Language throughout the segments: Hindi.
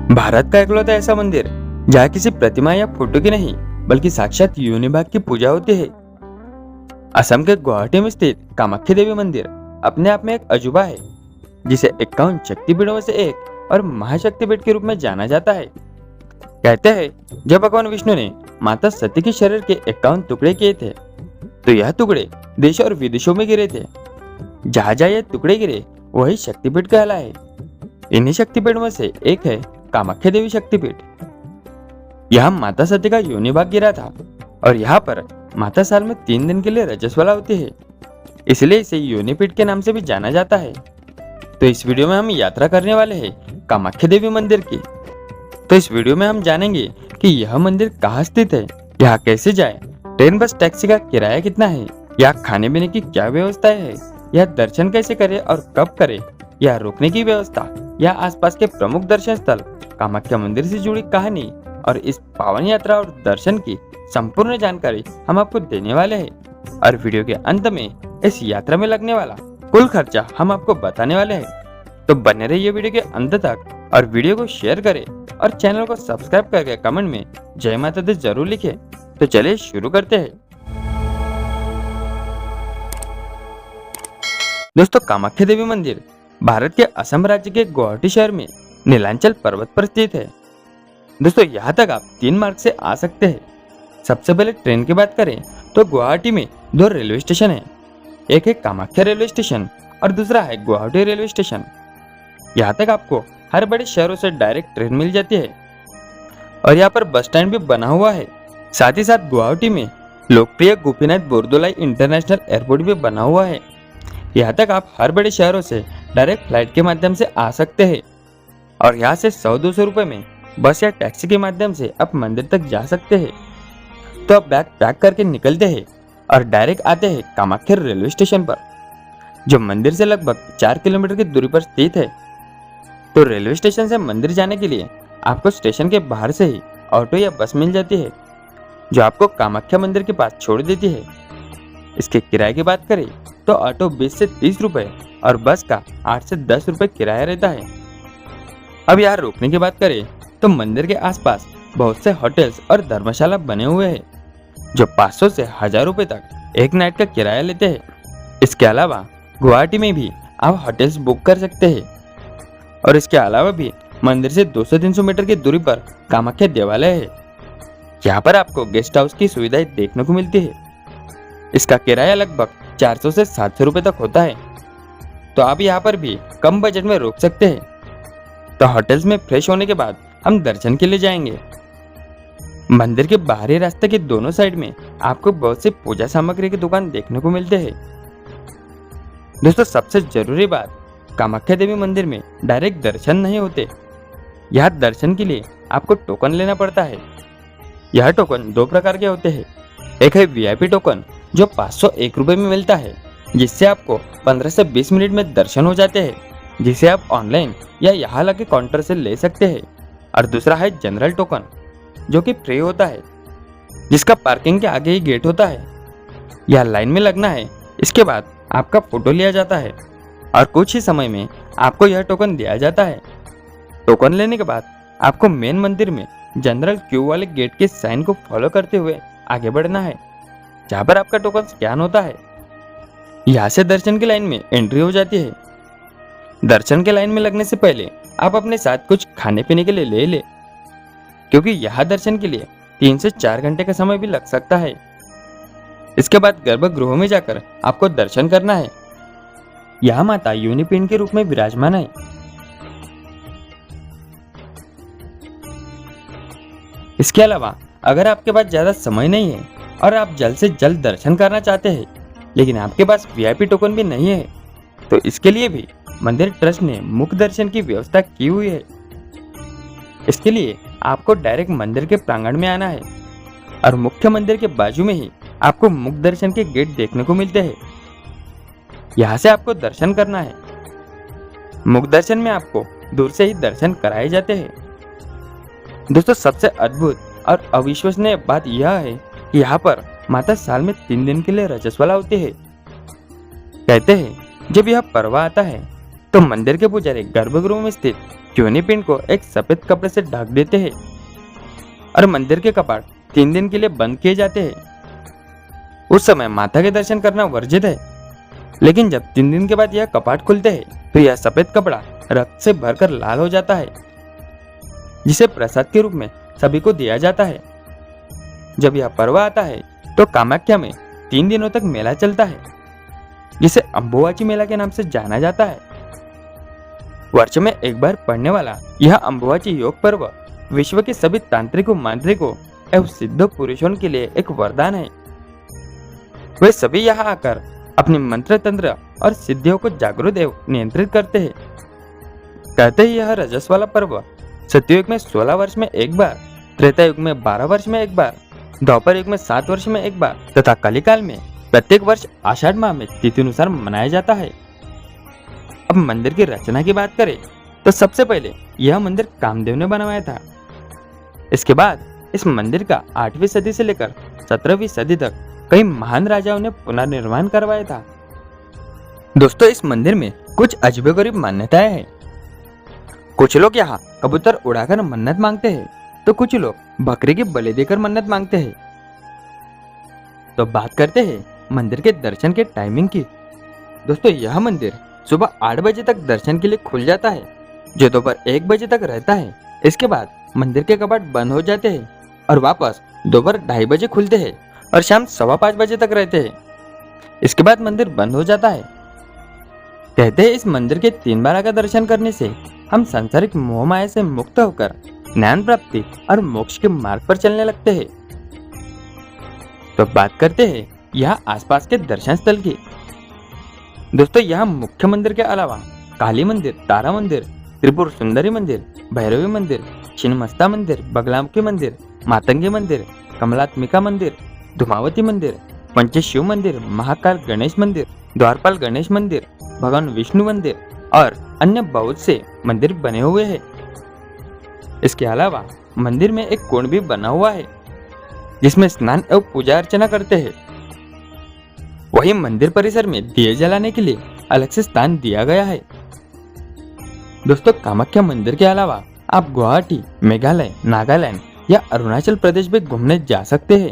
भारत का इकलौता ऐसा मंदिर जहाँ किसी प्रतिमा या फोटो की नहीं बल्कि साक्षात योनिबाग की पूजा होती है। असम के गुवाहाटी में स्थित कामाख्या देवी मंदिर अपने आप में एक अजूबा है, जिसे 51 शक्तिपीठों में से एक और महाशक्तिपीठ के रूप में जाना जाता है। कहते हैं जब भगवान विष्णु ने माता सती के शरीर के 51 टुकड़े किए थे, तो यह टुकड़े देश और विदेशों में गिरे थे। जहाँ जहाँ ये टुकड़े गिरे वही शक्तिपीठ कहलाए। इन्हीं शक्तिपीठों में से एक है कामाख्या देवी शक्तिपीठ। यहाँ माता सती का योनिभाग गिरा था और यहाँ पर माता साल में 3 दिन के लिए रजस्वला होती है, इसलिए इसे योनिपीठ के नाम से भी जाना जाता है। तो इस वीडियो में हम यात्रा करने वाले हैं कामाख्या देवी मंदिर की। तो इस वीडियो में हम जानेंगे कि यह मंदिर कहाँ स्थित है, यहाँ कैसे जाए, ट्रेन बस टैक्सी का किराया कितना है, यहाँ खाने पीने की क्या व्यवस्था है, यह दर्शन कैसे करे और कब करे, यह रुकने की व्यवस्था, या आसपास के प्रमुख दर्शन स्थल, कामाख्या मंदिर से जुड़ी कहानी और इस पावन यात्रा और दर्शन की संपूर्ण जानकारी हम आपको देने वाले हैं। और वीडियो के अंत में इस यात्रा में लगने वाला कुल खर्चा हम आपको बताने वाले हैं। तो बने रहिए वीडियो के अंत तक और वीडियो को शेयर करें और चैनल को सब्सक्राइब करके कमेंट में जय माता दी जरूर लिखें। तो चलिए शुरू करते हैं। दोस्तों, कामाख्या देवी मंदिर भारत के असम राज्य के गुवाहाटी शहर में नीलांचल पर्वत पर स्थित है। दोस्तों, यहाँ तक आप 3 मार्ग से आ सकते हैं। सबसे पहले ट्रेन की बात करें तो गुवाहाटी में 2 रेलवे स्टेशन है। एक है कामाख्या रेलवे स्टेशन और दूसरा है गुवाहाटी रेलवे स्टेशन। यहाँ तक आपको हर बड़े शहरों से डायरेक्ट ट्रेन मिल जाती है और यहाँ पर बस स्टैंड भी बना हुआ है। साथ ही साथ गुवाहाटी में लोकप्रिय गोपीनाथ बोरदोलाई इंटरनेशनल एयरपोर्ट भी बना हुआ है। यहाँ तक आप हर बड़े शहरों से डायरेक्ट फ्लाइट के माध्यम से आ सकते हैं और यहाँ से 100-200 रुपए में बस या टैक्सी के माध्यम से आप मंदिर तक जा सकते हैं। तो आप बैग पैक करके निकलते हैं और डायरेक्ट आते हैं कामाख्या रेलवे स्टेशन पर, जो मंदिर से लगभग 4 किलोमीटर की दूरी पर स्थित है। तो रेलवे स्टेशन से मंदिर जाने के लिए आपको स्टेशन के बाहर से ही ऑटो या बस मिल जाती है, जो आपको कामाख्या मंदिर के पास छोड़ देती है। इसके किराए की बात करें तो ऑटो 20 से 30 रुपए और बस का 8 से 10 रुपए किराया रहता है। अब यहाँ रुकने की बात करें तो मंदिर के आसपास बहुत से होटल्स और धर्मशाला बने हुए हैं, जो 500 से 1000 रुपए तक एक नाइट का किराया लेते हैं। इसके अलावा गुवाहाटी में भी आप होटल्स बुक कर सकते हैं और इसके अलावा भी मंदिर से 200-300 मीटर की दूरी पर कामाख्या देवालय है। यहाँ पर आपको गेस्ट हाउस की सुविधाएं देखने को मिलती है। इसका किराया लगभग 400 से 700 रुपए तक होता है। तो आप यहाँ पर भी कम बजट में रुक सकते हैं। तो होटल्स में फ्रेश होने के बाद हम दर्शन के लिए जाएंगे। मंदिर के बाहरी रास्ते के दोनों साइड में आपको बहुत सी पूजा सामग्री की दुकान देखने को मिलते हैं। दोस्तों, सबसे जरूरी बात, कामाख्या देवी मंदिर में डायरेक्ट दर्शन नहीं होते। यहाँ दर्शन के लिए आपको टोकन लेना पड़ता है। यह टोकन 2 प्रकार के होते हैं। एक है वीआईपी टोकन, जो 501 रुपए में मिलता है, जिससे आपको 15 से 20 मिनट में दर्शन हो जाते हैं, जिसे आप ऑनलाइन या यहाँ लगे काउंटर से ले सकते हैं। और दूसरा है जनरल टोकन, जो कि फ्री होता है, जिसका पार्किंग के आगे ही गेट होता है। यह लाइन में लगना है, इसके बाद आपका फोटो लिया जाता है और कुछ ही समय में आपको यह टोकन दिया जाता है। टोकन लेने के बाद आपको मेन मंदिर में जनरल क्यू वाले गेट के साइन को फॉलो करते हुए आगे बढ़ना है, जहाँ पर आपका टोकन स्कैन होता है। यहाँ से दर्शन की लाइन में एंट्री हो जाती है। दर्शन के लाइन में लगने से पहले आप अपने साथ कुछ खाने पीने के लिए ले ले, क्योंकि यहाँ दर्शन के लिए 3 से 4 घंटे का समय भी लग सकता है। इसके बाद गर्भगृह में जाकर आपको दर्शन करना है। यहाँ माता योनिपिंड के रूप में विराजमान है। इसके अलावा अगर आपके पास ज्यादा समय नहीं है और आप जल्द से जल्द दर्शन करना चाहते हैं, लेकिन आपके पास वीआईपी टोकन भी नहीं है, तो इसके लिए भी मंदिर ट्रस्ट ने मुख्य दर्शन की व्यवस्था की हुई है। इसके लिए आपको डायरेक्ट मंदिर के प्रांगण में आना है और मुख्य मंदिर के बाजू में ही आपको मुख्य दर्शन के गेट देखने को मिलते हैं। यहाँ से आपको दर्शन करना है। मुख्य दर्शन में आपको दूर से ही दर्शन कराए जाते हैं। दोस्तों, सबसे अद्भुत और अविश्वसनीय बात यह है कि यहाँ पर माता साल में 3 दिन के लिए रजस्वला होती है। कहते हैं जब यह पर्व आता है तो मंदिर के पुजारी गर्भगृह में स्थित क्योनी पिंड को एक सफेद कपड़े से ढक देते हैं और मंदिर के कपाट 3 दिन के लिए बंद किए जाते हैं। उस समय माता के दर्शन करना वर्जित है, लेकिन जब 3 दिन के बाद यह कपाट खुलते हैं तो यह सफेद कपड़ा रक्त से भरकर लाल हो जाता है, जिसे प्रसाद के रूप में सभी को दिया जाता है। जब यह पर्व आता है तो कामाख्या में 3 दिनों तक मेला चलता है, जिसे अंबुवाची मेला के नाम से जाना जाता है। वर्ष में एक बार पड़ने वाला यह अंबुवाची योग पर्व विश्व के सभी तांत्रिकों, मांत्रिकों एवं सिद्ध पुरुषों के लिए एक वरदान है। वे सभी यहाँ आकर अपनी मंत्र तंत्र और सिद्धियों को जागृत एवं नियंत्रित करते हैं। कहते ही यह रजस वाला पर्व सत्ययुग में 16 वर्ष में एक बार, त्रेता युग में 12 वर्ष में एक बार, द्वापर युग में 7 वर्ष में एक बार तथा कलिकाल में प्रत्येक वर्ष आषाढ़ माह में तिथि अनुसार मनाया जाता है। अब मंदिर की रचना की बात करें तो सबसे पहले यह मंदिर कामदेव ने बनवाया था। इसके बाद इस मंदिर का 8वीं सदी से लेकर 17वीं सदी तक कई महान राजाओं ने पुनर्निर्माण करवाया था। दोस्तों, इस मंदिर में कुछ अजीबोगरीब मान्यताएं हैं। कुछ लोग यहाँ कबूतर उड़ाकर मन्नत मांगते हैं, तो कुछ लोग बकरी की बलि देकर मन्नत मांगते हैं। तो बात करते हैं मंदिर के दर्शन के टाइमिंग की। दोस्तों, यह मंदिर सुबह 8 बजे तक दर्शन के लिए खुल जाता है, जो दोपहर 1 बजे तक रहता है। इसके बाद मंदिर के कपाट बंद हो जाते हैं और वापस दोपहर 2:30 बजे खुलते हैं और शाम 5:15 बजे तक रहते हैं। इसके बाद मंदिर बंद हो जाता है। कहते हैं इस मंदिर के 3 बार का दर्शन करने से हम सांसारिक मोह माया से मुक्त होकर ज्ञान प्राप्ति और मोक्ष के मार्ग पर चलने लगते हैं। तो बात करते हैं यहाँ आसपास के दर्शन स्थल की। दोस्तों, यहाँ मुख्य मंदिर के अलावा काली मंदिर, तारा मंदिर, त्रिपुर सुंदरी मंदिर, भैरवी मंदिर, छिन्नमस्ता मंदिर, बगलामुखी मंदिर, मातंगी मंदिर, कमलात्मिका मंदिर, धूमावती मंदिर, पंचशिव मंदिर, महाकाल गणेश मंदिर, द्वारपाल गणेश मंदिर, भगवान विष्णु मंदिर और अन्य बहुत से मंदिर बने हुए हैं। इसके अलावा मंदिर में एक कुंड भी बना हुआ है, जिसमें स्नान एवं पूजा अर्चना करते हैं। वहीं मंदिर परिसर में दिए जलाने के लिए अलग से स्थान दिया गया है। दोस्तों, कामाख्या मंदिर के अलावा आप गुवाहाटी, मेघालय, नागालैंड या अरुणाचल प्रदेश भी घूमने जा सकते हैं,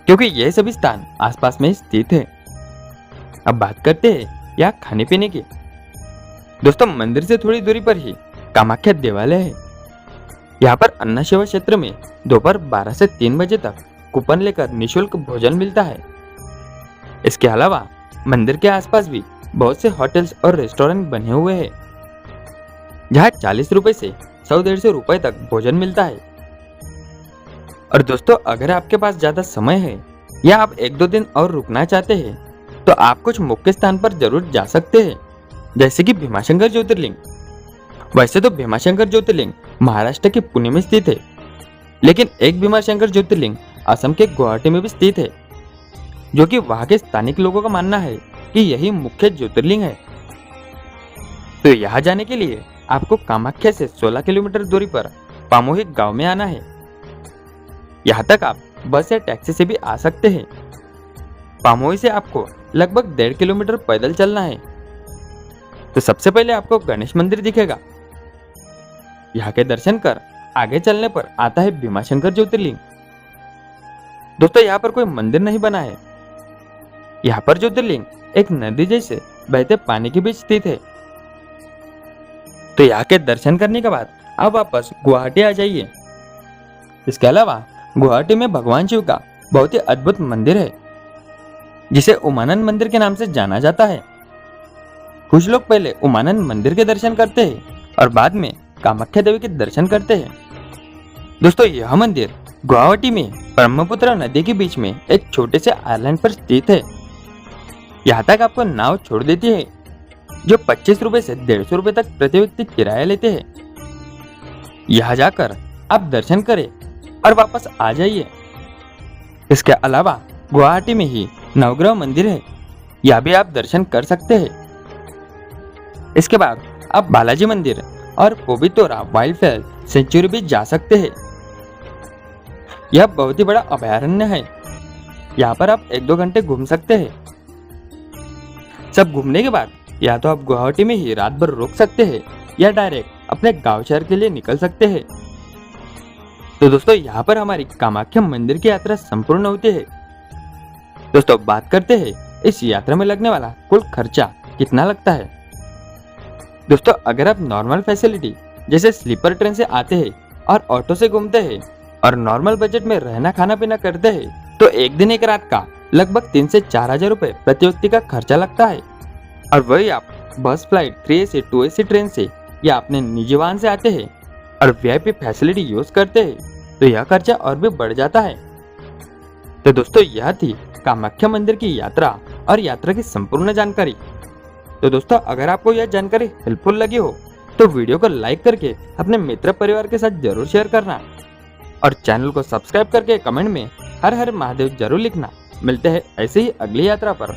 क्योंकि यह सभी स्थान आसपास में स्थित है। अब बात करते हैं यहाँ खाने पीने की। दोस्तों, मंदिर से थोड़ी दूरी पर ही कामाख्या देवालय है। यहाँ पर अन्न सेवा क्षेत्र में दोपहर 12 से 3 बजे तक कूपन लेकर निःशुल्क भोजन मिलता है। इसके अलावा मंदिर के आसपास भी बहुत से होटल्स और रेस्टोरेंट बने हुए हैं, जहाँ 40 रुपए से 100-150 रुपए तक भोजन मिलता है। और दोस्तों, अगर आपके पास ज्यादा समय है या आप 1-2 दिन और रुकना चाहते हैं, तो आप कुछ मुख्य स्थान पर जरूर जा सकते हैं, जैसे कि भीमाशंकर ज्योतिर्लिंग। वैसे तो भीमाशंकर ज्योतिर्लिंग महाराष्ट्र के पुणे में स्थित है, लेकिन एक भीमाशंकर ज्योतिर्लिंग असम के गुवाहाटी में भी स्थित है, जो कि वहां के स्थानिक लोगों का मानना है कि यही मुख्य ज्योतिर्लिंग है। तो यहाँ जाने के लिए आपको कामाख्या से 16 किलोमीटर दूरी पर पामोही गांव में आना है। यहाँ तक आप बस या टैक्सी से भी आ सकते हैं। पामोही से आपको लगभग 1.5 किलोमीटर पैदल चलना है। तो सबसे पहले आपको गणेश मंदिर दिखेगा। यहाँ के दर्शन कर आगे चलने पर आता है भीमाशंकर ज्योतिर्लिंग। दोस्तों, यहाँ पर कोई मंदिर नहीं बना है। यहाँ पर ज्योतिर्लिंग एक नदी जैसे बहते पानी के बीच स्थित है। तो यहाँ के दर्शन करने के बाद आप वापस गुवाहाटी आ जाइए। इसके अलावा गुवाहाटी में भगवान शिव का बहुत ही अद्भुत मंदिर है, जिसे उमानंद मंदिर के नाम से जाना जाता है। कुछ लोग पहले उमानंद मंदिर के दर्शन करते हैं और बाद में कामाख्या देवी के दर्शन करते हैं। दोस्तों, यह मंदिर गुवाहाटी में ब्रह्मपुत्र नदी के बीच में एक छोटे से आइलैंड पर स्थित है। यहाँ तक आपको नाव छोड़ देती है, जो 25 रुपए से 150 रुपए तक प्रति व्यक्ति किराया लेते हैं। यहाँ जाकर आप दर्शन करें और वापस आ जाइए। इसके अलावा गुवाहाटी में ही नवग्रह मंदिर है, यहाँ भी आप दर्शन कर सकते हैं। इसके बाद आप बालाजी मंदिर और पोबितोरा वाइल्ड लाइफ सेंचुरी भी जा सकते हैं। यह बहुत ही बड़ा अभयारण्य है। यहाँ पर आप 1-2 घंटे घूम सकते हैं। सब घूमने के बाद या तो आप गुवाहाटी में ही रात भर रुक सकते हैं या डायरेक्ट अपने गांव शहर के लिए निकल सकते हैं। तो दोस्तों यहाँ पर हमारी कामाख्या मंदिर की यात्रा संपूर्ण होती है। दोस्तों बात करते हैं इस यात्रा में लगने वाला कुल खर्चा कितना लगता है। दोस्तों अगर आप नॉर्मल फैसिलिटी जैसे स्लीपर ट्रेन से आते हैं और ऑटो से घूमते हैं और नॉर्मल बजट में रहना खाना पीना करते हैं तो एक दिन एक रात का लगभग 3 से 4 हजार रुपए प्रति व्यक्ति का खर्चा लगता है। और वही आप बस फ्लाइट 3AC 2AC ट्रेन से या अपने निजी वाहन से आते हैं और VIP फैसिलिटी यूज करते हैं तो यह खर्चा और भी बढ़ जाता है। तो दोस्तों यह थी कामाख्या मंदिर की यात्रा और यात्रा की संपूर्ण जानकारी। तो दोस्तों अगर आपको यह जानकारी हेल्पफुल लगी हो तो वीडियो को लाइक करके अपने मित्र परिवार के साथ जरूर शेयर करना और चैनल को सब्सक्राइब करके कमेंट में हर हर महादेव जरूर लिखना। मिलते हैं ऐसे ही अगली यात्रा पर।